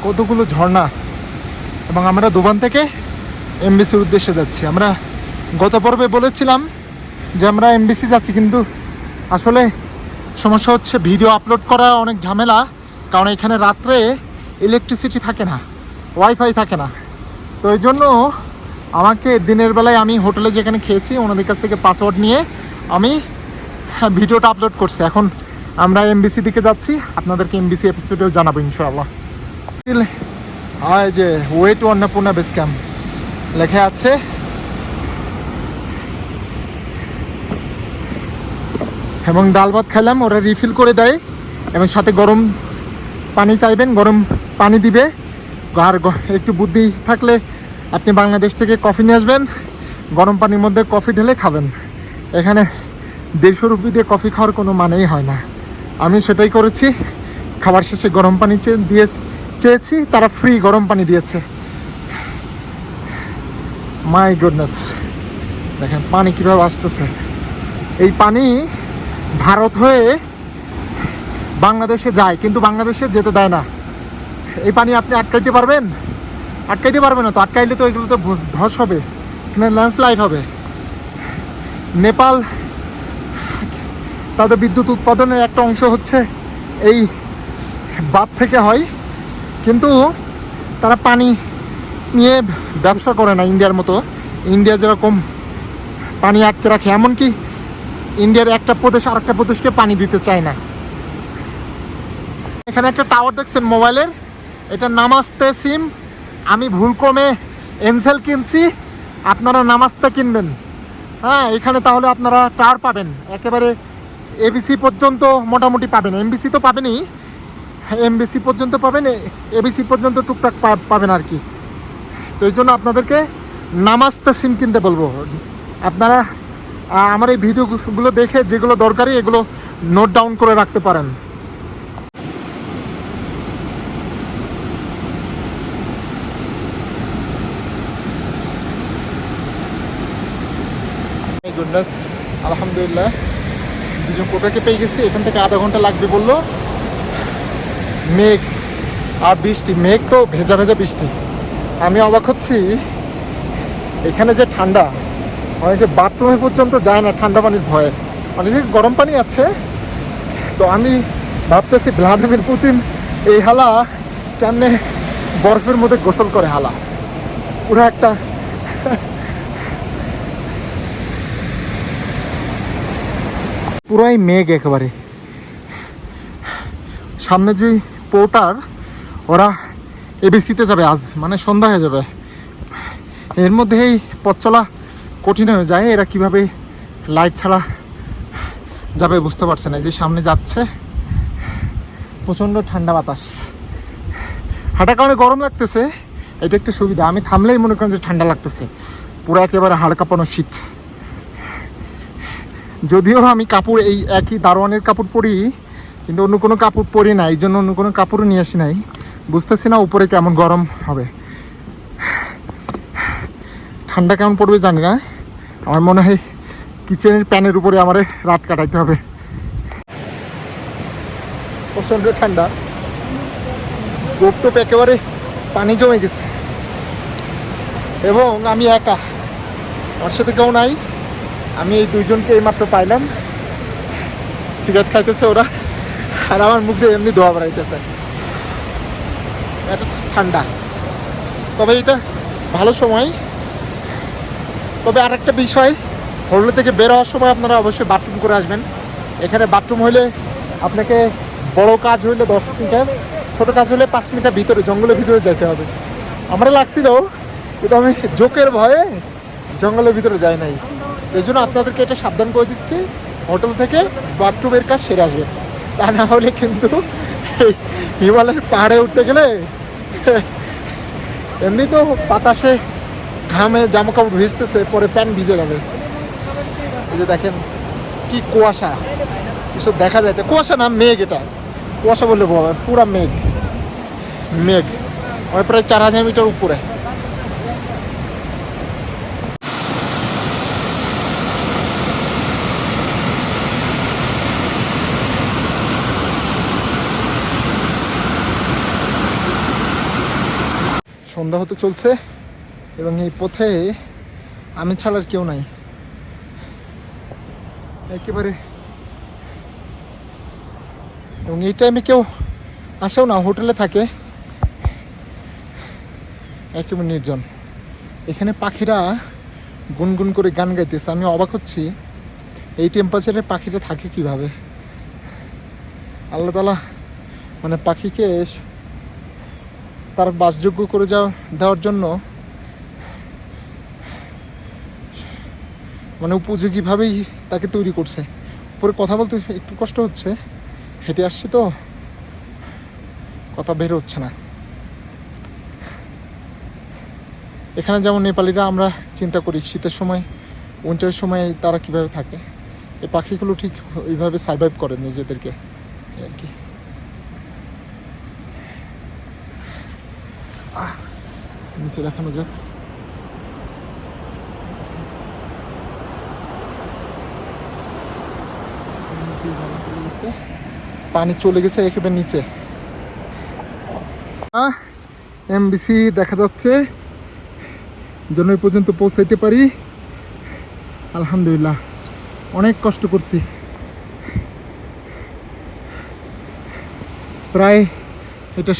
কতগুলো ঝর্ণা। এবং আমরা দোবান থেকে এমবিসির উদ্দেশ্যে যাচ্ছি। আমরা গত পর্বে বলেছিলাম যে আমরা এমবিসি যাচ্ছি, কিন্তু আসলে সমস্যা হচ্ছে ভিডিও আপলোড করা অনেক ঝামেলা, কারণ এখানে রাত্রে ইলেকট্রিসিটি থাকে না, ওয়াইফাই থাকে না। তো এই জন্য আমাকে দিনের বেলায় আমি হোটেলে যেখানে খেয়েছি ওনাদের কাছ থেকে পাসওয়ার্ড নিয়ে আমি ভিডিওটা আপলোড করছি। এখন আমরা এমবিসি দিকে যাচ্ছি, আপনাদেরকে এমবিসি এপিসোডেও জানাবো ইনশাআল্লাহ। যে way to Annapurna base camp লেখা আছে। এবং ডাল ভাত খেলাম, ওরা রিফিল করে দেয় এবং সাথে গরম পানি চাইবেন, গরম পানি দিবে। আর একটু বুদ্ধি থাকলে আপনি বাংলাদেশ থেকে কফি নিয়ে আসবেন, গরম পানির মধ্যে কফি ঢেলে খাবেন। এখানে 150 রুপি দিয়ে কফি খাওয়ার কোনো মানেই হয় না। আমি সেটাই করেছি। খাবার শেষে গরম পানি চেয়েছি, তারা ফ্রি গরম পানি দিয়েছে। মাই গুডনেস, দেখেন পানি কীভাবে আসতেছে। এই পানি ভারত হয়ে বাংলাদেশে যায়, কিন্তু বাংলাদেশে যেতে দেয় না। এই পানি আপনি আটকাইতে পারবেন? আটকাইতে পারবেন না তো। আটকাইলে তো এগুলো তো ধস হবে, এখানে ল্যান্ডস্লাইড হবে। নেপাল তাদের বিদ্যুৎ উৎপাদনের একটা অংশ হচ্ছে এই বাঁধ থেকে হয়, কিন্তু তারা পানি নিয়ে ব্যবসা করে না ইন্ডিয়ার মতো। ইন্ডিয়া যেরকম পানি আটকে রাখে, এমনকি ইন্ডিয়ার একটা প্রদেশ আরেকটা প্রদেশকে পানি দিতে চায় না। এখানে একটা টাওয়ার দেখছেন মোবাইলের, এটা নামাস্তে সিম। আমি ভুলক্রমে এনসেল কিনছি, আপনারা নামাস্তে কিনবেন। হ্যাঁ, এখানে তাহলে আপনারা টাওয়ার পাবেন, একেবারে এবিসি পর্যন্ত মোটামুটি পাবেন। এমবিসি তো পাবেনই, এমবিসি পর্যন্ত পাবেন, এবিসি পর্যন্ত টুকটাক পাবেন আর কি। তো এই জন্য আপনাদেরকে নামাস্তে সিম কিনতে বলবো। আপনারা আমার এই ভিডিওগুলো দেখে যেগুলো দরকারি এগুলো নোট ডাউন করে রাখতে পারেন। গুডনেস, আলহামদুলিল্লাহ দুজন কোটাকে পেয়ে গেছি। এখান থেকে আধা ঘন্টা লাগবে বললো। মেঘ আর বৃষ্টি, মেঘ তো ভেজা ভেজা বৃষ্টি। আমি অবাক হচ্ছি এখানে যে ঠান্ডা, অনেকে বাথরুমে পর্যন্ত যায় না ঠান্ডা পানির ভয়ে। অনেকে গরম পানি আছে। তো আমি ভাবতেছি ভ্লাদিমির পুতিন এই হালা কেমনে বরফের মধ্যে গোসল করে। হালা পুরো একটা পুরাই মেঘ একেবারে। সামনে যে পোর্টার, ওরা এবিসিতে যাবে আজ, মানে সন্ধ্যা হয়ে যাবে। এর মধ্যেই পথ চলা কঠিন হয়ে যায়। এরা কিভাবে লাইট ছাড়া যাবে বুঝতে পারছে না। যে সামনে যাচ্ছে, প্রচণ্ড ঠান্ডা বাতাস, হাঁটার কারণে গরম লাগতেছে, এটা একটা সুবিধা। আমি থামলেই মনে করেন যে ঠান্ডা লাগতেছে, পুরো একেবারে হাড় কাঁপানো শীত। যদিও আমি কাপড় এই একই দারোয়ানের কাপড় পরি, কিন্তু অন্য কোনো কাপড় পরি না, এই জন্য অন্য কোনো কাপড়ও নিয়ে আসি নাই। বুঝতেছি না উপরে কেমন গরম হবে, ঠান্ডা কেমন পড়বে জানি না। আমার মনে হয় কিচেনের প্যানের উপরে আমার রাত কাটাইতে হবে। প্রচণ্ড ঠান্ডা, গোপ টোপ একেবারে পানি জমে গেছে। এবং আমি একা, আমার সাথে কেউ নাই। আমি এই দুইজনকে এইমাত্র পাইলাম, সিগারেট খাইতেছে ওরা, আর আমার মুখ দিয়ে এমনি ধোয়া বেড়াইতেছে। এত ঠান্ডা, তবে এটা ভালো সময়। তবে আর একটা বিষয়, হোটেল থেকে বের হওয়ার সময় আপনারা অবশ্যই বাথরুম করে আসবেন। এখানে বাথরুম হইলে আপনাকে বড় কাজ হইলে 10 মিটার, ছোটো কাজ হলে 5 মিটার ভিতরে, জঙ্গলের ভিতরে যেতে হবে। আমরা লাগছিল, কিন্তু আমি জোকের ভয়ে জঙ্গলের ভিতরে যাই নাই। এই জন্য আপনাদেরকে এটা সাবধান করে দিচ্ছি, হোটেল থেকে বাথরুমের কাজ সেরে আসবেন। তা না হলে কিন্তু এই হিমালয়ের পাহাড়ে উঠতে গেলে এমনি তো বাতাসে ঘামে জামা কাপড় ভিজতেছে, পরে প্যান্ট ভিজে যাবে। এই যে দেখেন কি কুয়াশা, কিছু দেখা যায়। কুয়াশা না, মেঘ। এটা কুয়াশা বললে পুরা মেঘ, মেঘ প্রায় 4000 মিটার উপরে। সন্ধ্যা হতে চলছে এবং এই পথে আমি ছাড়ার কেউ নাই একেবারে। এবং এই টাইমে কেউ আসেও না, হোটেলে থাকে, একেবারে নির্জন। এখানে পাখিরা গুনগুন করে গান গাইতেছে। আমি অবাক হচ্ছি এই টেম্পারেচারে পাখিরা থাকে কিভাবে। আল্লাহ তাআলা মানে পাখিকে তার বাসযোগ্য করে দেওয়ার জন্য মানে উপযোগীভাবেই তাকে তৈরি করছে। পরে কথা বলতে একটু কষ্ট হচ্ছে, হেঁটে আসছি তো কথা বের হচ্ছে না। এখানে যেমন নেপালিরা আমরা চিন্তা করি শীতের সময়, উইন্টারের সময় তারা কিভাবে থাকে, এই পাখিগুলো ঠিক ওইভাবে সার্ভাইভ করে নিজেদেরকে আর কি। নিচে দেখানো যাক। পানি চলে গেছে একেবারে নিচে। এমবিসি দেখা যাচ্ছে, যেন এই পর্যন্ত পৌঁছাইতে পারি। আলহামদুলিল্লাহ, অনেক কষ্ট করছি। প্রায় এটা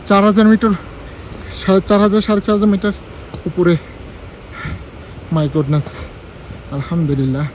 4000 মিটার, 4000 4.5 মিটার উপরে। মাই গডনেস, আলহামদুলিল্লাহ।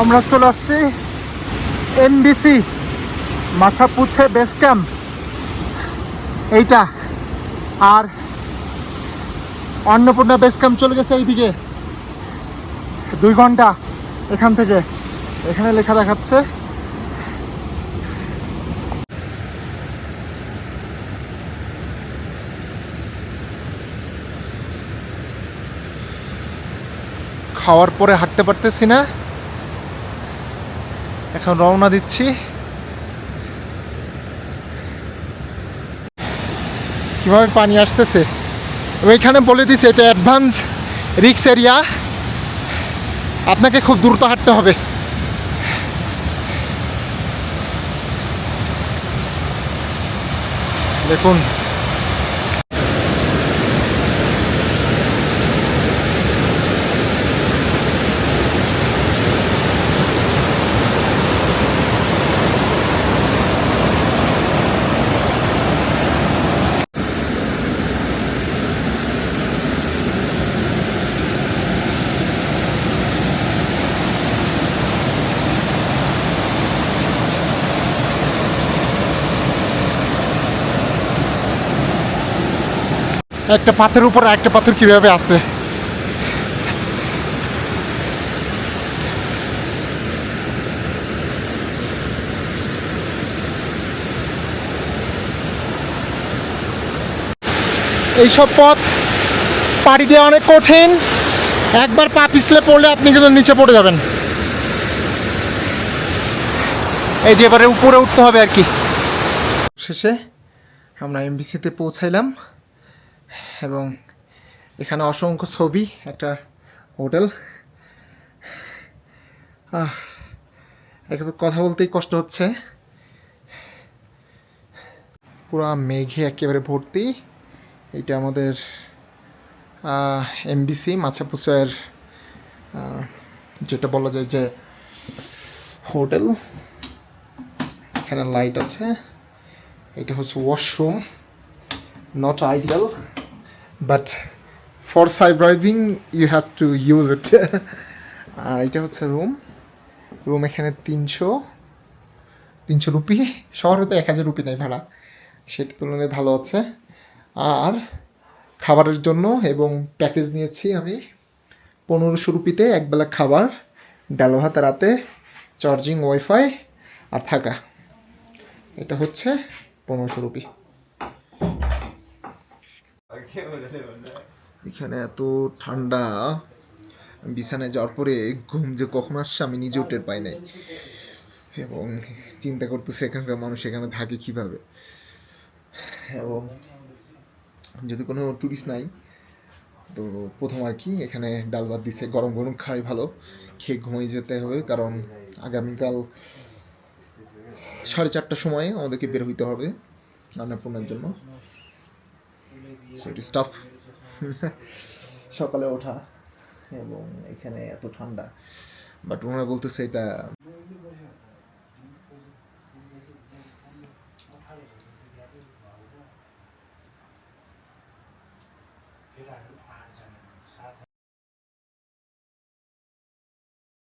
আমরা চলে আসছি এমবিসি মাছাপুছে বেস ক্যাম্প এইটা। আর অন্নপূর্ণা বেস ক্যাম্প চলে গেছে এইদিকে 2 ঘন্টা এখান থেকে। এখানে লেখা দেখাচ্ছে। খাওয়ার পরে হাঁটতে পারতেছি না, এখন রওনা দিচ্ছি। কিভাবে পানি আসতেছে ওইখানে বলে দিছে এটা অ্যাডভান্স রিস্ক এরিয়া, আপনাকে খুব দ্রুত হাঁটতে হবে। দেখুন একটা পাথরের উপর একটা পাথর কিভাবে আছে। এইসব পথ পাড়ি দেওয়া অনেক কঠিন, একবার পা পিছলে পড়লে আপনি কিন্তু নিচে পড়ে যাবেন। এই যে এবারে উপরে উঠতে হবে আর কি। শেষে আমরা এমবিসিতে পৌঁছাইলাম এবং এখানে অসংখ্য ছবি, একটা হোটেল। একেবারে কথা বলতেই কষ্ট হচ্ছে, পুরা মেঘে একেবারে ভর্তি। এটা আমাদের এমবিসি মাছাপুছার যেটা বলা যায় যে হোটেল। এখানে লাইট আছে, এটা হচ্ছে washroom, not ideal but for surviving you have to use it. আর এটা হচ্ছে রুম এখানে 300 রুপি, শহরে তো 1000 রুপি নেই ভাড়া, সেটা তুলনায় ভালো আছে। আর খাবারের জন্য এবং প্যাকেজ নিয়েছি আমি 1500 রুপিতে একবেলা খাবার, ডাল ভাত রাতে, চার্জিং ওয়াইফাই আর থাকা, এটা হচ্ছে 1500 রুপি। এখানে এত ঠান্ডা, বিছানায় যাওয়ার পরে ঘুম যে কখন আসছে আমি নিজেও টের পাই নাই, এবং চিন্তা করতেছে এখানকার মানুষ এখানে থাকে কিভাবে। এবং যদি কোনো টুরিস্ট নাই তো প্রথম আর কি এখানে ডাল ভাত দিচ্ছে, গরম গরম খাই ভালো, খেয়ে ঘুমিয়ে যেতে হবে, কারণ আগামীকাল 4:30টার সময় আমাদেরকে বের হইতে হবে রান্নাপূর্ণের জন্য। So it is tough. সকালে ওঠা এবং এখানে এত ঠান্ডা, বাট ওনারা বলতেছে এটা